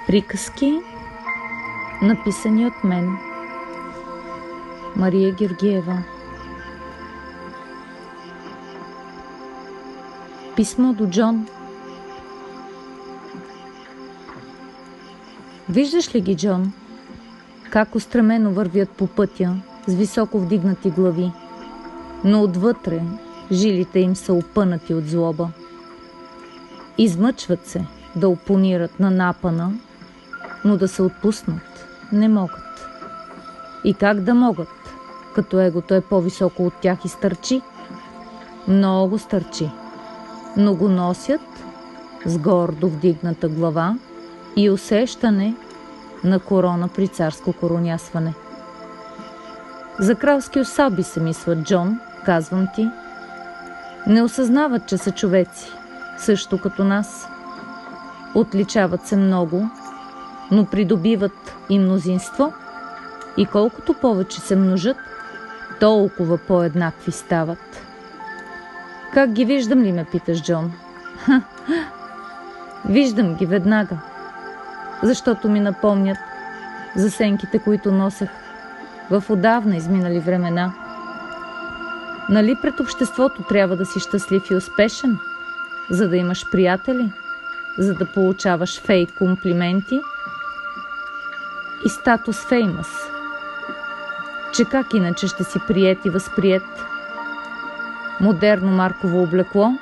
Приказки, написани от мен, Мария Георгиева. Писмо до Джон. Виждаш ли ги, Джон, как устремено вървят по пътя с високо вдигнати глави, но отвътре жилите им са опънати от злоба. Измъчват се да опонират на напъна, но да се отпуснат не могат. И как да могат, като егото е по-високо от тях и стърчи? Много стърчи, но го носят с гордо вдигната глава и усещане на корона при царско коронясване. За кралски усаби се мислят, Джон, казвам ти. Не осъзнават, че са човеци, също като нас. Отличават се много, но придобиват и мнозинство, и колкото повече се множат, толкова по-еднакви стават. Как ги виждам ли, ме питаш, Джон? Виждам ги веднага, защото ми напомнят за сенките, които носех в отдавна изминали времена. Нали пред обществото трябва да си щастлив и успешен, за да имаш приятели, за да получаваш фейк комплименти и статус феймъс? Че как иначе ще си приет и възприет? Модерно марково облекло,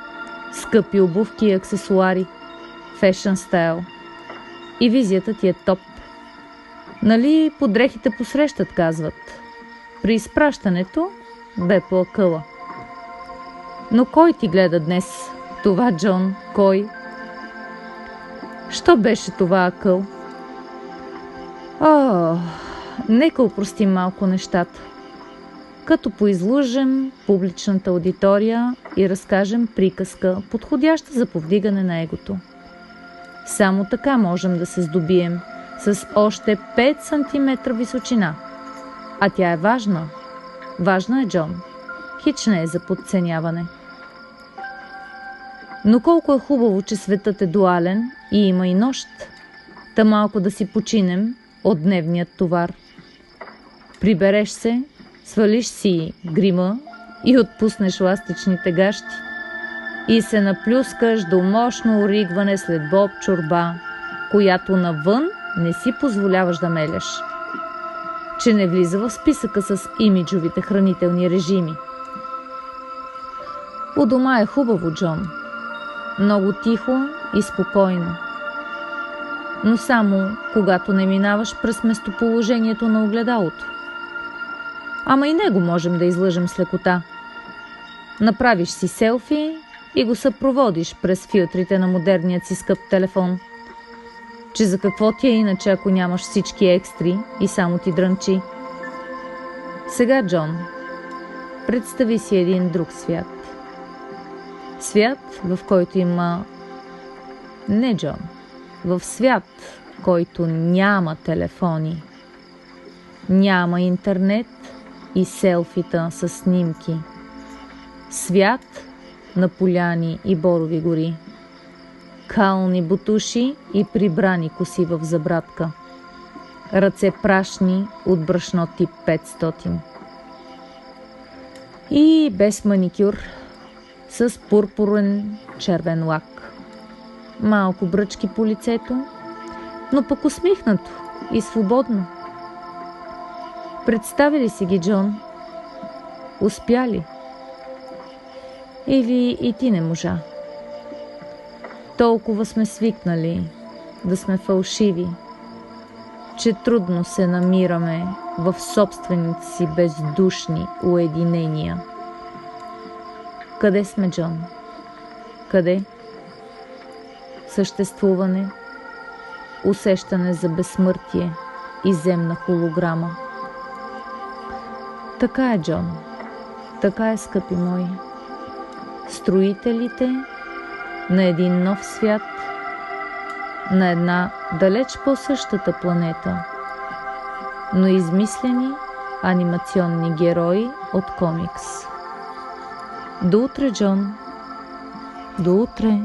скъпи обувки и аксесуари, фешън стайл. И визията ти е топ. Нали подрехите посрещат, казват. При изпращането бе по акъла. Но кой ти гледа днес? Това, Джон, кой? Що беше това акъл? Нека упростим малко нещата. Като поизлъжем публичната аудитория и разкажем приказка, подходяща за повдигане на егото. Само така можем да се здобием с още 5 см височина. А тя е важна. Важна е, Джон. Хич не е за подценяване. Но колко е хубаво, че светът е дуален и има и нощ. Та малко да си починем от дневният товар. Прибереш се, свалиш си грима и отпуснеш ластичните гащи. И се наплюскаш до мощно оригване след боб чорба, която навън не си позволяваш да меляш. Че не влиза в списъка с имиджовите хранителни режими. У дома е хубаво, Джон. Много тихо и спокойно. Но само когато не минаваш през местоположението на огледалото. Ама и него можем да излъжем с лекота. Направиш си селфи и го съпроводиш през филтрите на модерният си скъп телефон. Че за какво ти е иначе, ако нямаш всички екстри и само ти дрънчи? Сега, Джон, представи си един друг свят. Свят, в който има... Не, Джон. В свят, който няма телефони, няма интернет и селфита с снимки. Свят на поляни и борови гори. Кални бутуши и прибрани коси в забрадка. Ръце прашни от брашно тип 500. И без маникюр, с пурпурен червен лак. Малко бръчки по лицето, но пък усмихнато и свободно. Представи ли си ги, Джон? Успя ли? Или и ти не можа? Толкова сме свикнали да сме фалшиви, че трудно се намираме в собствените си бездушни уединения. Къде сме, Джон? Къде? Съществуване, усещане за безсмъртие и земна холограма. Така е, Джон. Така е, скъпи мои. Строителите на един нов свят, на една далеч по-същата планета, но измислени анимационни герои от комикс. До утре, Джон. До утре.